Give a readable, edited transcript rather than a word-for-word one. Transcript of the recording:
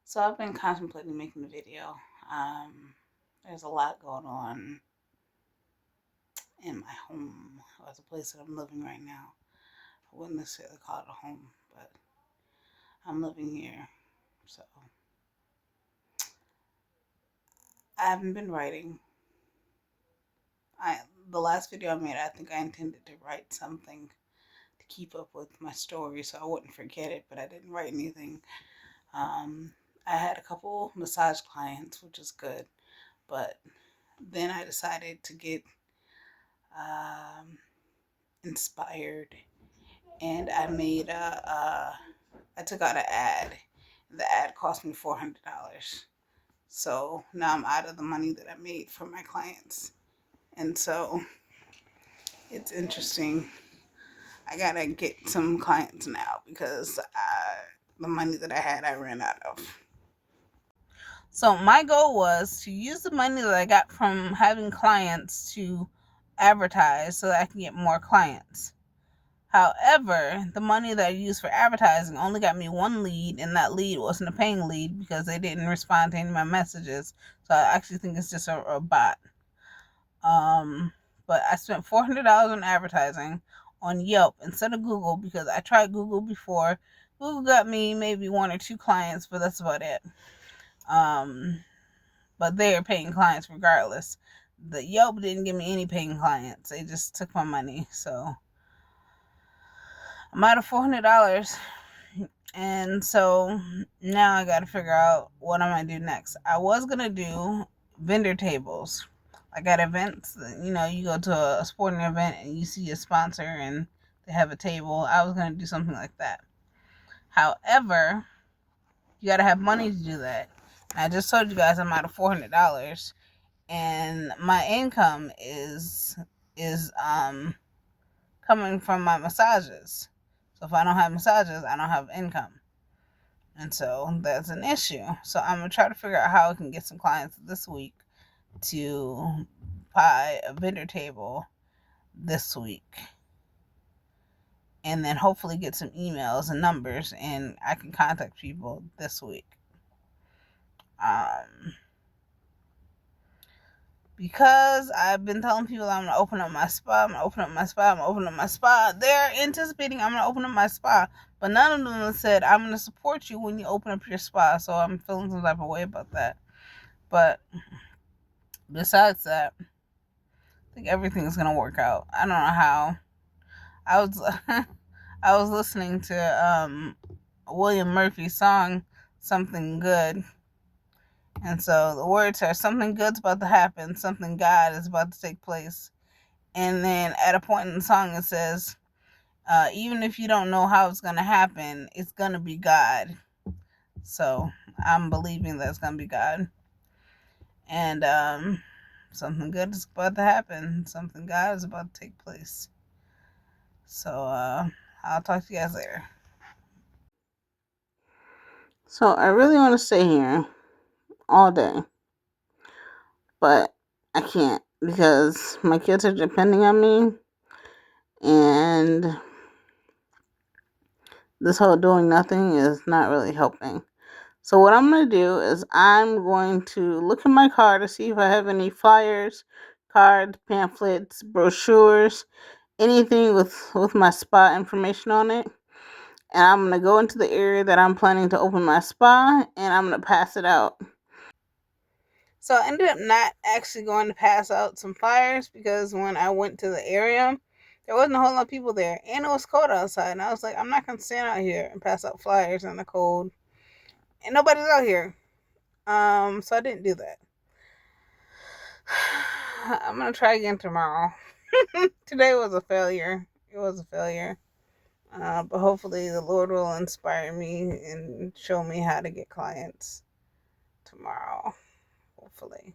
So I've been contemplating making a video. There's a lot going on in my home, or the place that I'm living right now. I wouldn't necessarily call it a home, but I'm living here. So I haven't been writing. I the last video I made, I think I intended to write something to keep up with my story so I wouldn't forget it, but I didn't write anything. Um, I had a couple massage clients, which is good, but then I decided to get um, inspired, and I took out an ad. The ad cost me $400. So now I'm out of the money that I made for my clients, and so it's interesting. I gotta get some clients now because the money that I had, I ran out of. So my goal was to use the money that I got from having clients to advertise so that I can get more clients. However, the money that I used for advertising only got me one lead, and that lead wasn't a paying lead because they didn't respond to any of my messages. So I actually think it's just a bot. But I spent $400 on advertising on Yelp instead of Google because I tried Google before. Google got me maybe one or two clients, but that's about it. But they are paying clients regardless. The Yelp didn't give me any paying clients. They just took my money. So I'm out of $400. And so now I got to figure out what I'm going to do next. I was going to do vendor tables. Like at events, you go to a sporting event and you see a sponsor and they have a table. I was going to do something like that. However, you got to have money to do that. I just told you guys I'm out of $400, and my income is coming from my massages. So if I don't have massages, I don't have income. And so that's an issue. So I'm going to try to figure out how I can get some clients this week to buy a vendor table this week. And then hopefully get some emails and numbers, and I can contact people this week. Because I've been telling people I'm going to open up my spa, they're anticipating I'm going to open up my spa. But none of them have said, I'm going to support you when you open up your spa. So I'm feeling some type of way about that. But besides that, I think everything is going to work out. I don't know how. I was I was listening to William Murphy's song, Something Good. And so the words are, something good's about to happen, something God is about to take place. And then at a point in the song it says, even if you don't know how it's going to happen, it's going to be God. So I'm believing that it's going to be God. And something good is about to happen. Something God is about to take place. So I'll talk to you guys later. So I really want to stay here all day, but I can't because my kids are depending on me, and this whole doing nothing is not really helping. So what I'm going to do is I'm going to look in my car to see if I have any flyers, cards, pamphlets, brochures, anything with my spa information on it. And I'm going to go into the area that I'm planning to open my spa, and I'm going to pass it out. So I ended up not actually going to pass out some flyers because when I went to the area, there wasn't a whole lot of people there, and it was cold outside. And I was like, I'm not going to stand out here and pass out flyers in the cold, and nobody's out here. So I didn't do that. I'm going to try again tomorrow. Today was a failure. It was a failure. But hopefully the Lord will inspire me and show me how to get clients tomorrow. Hopefully.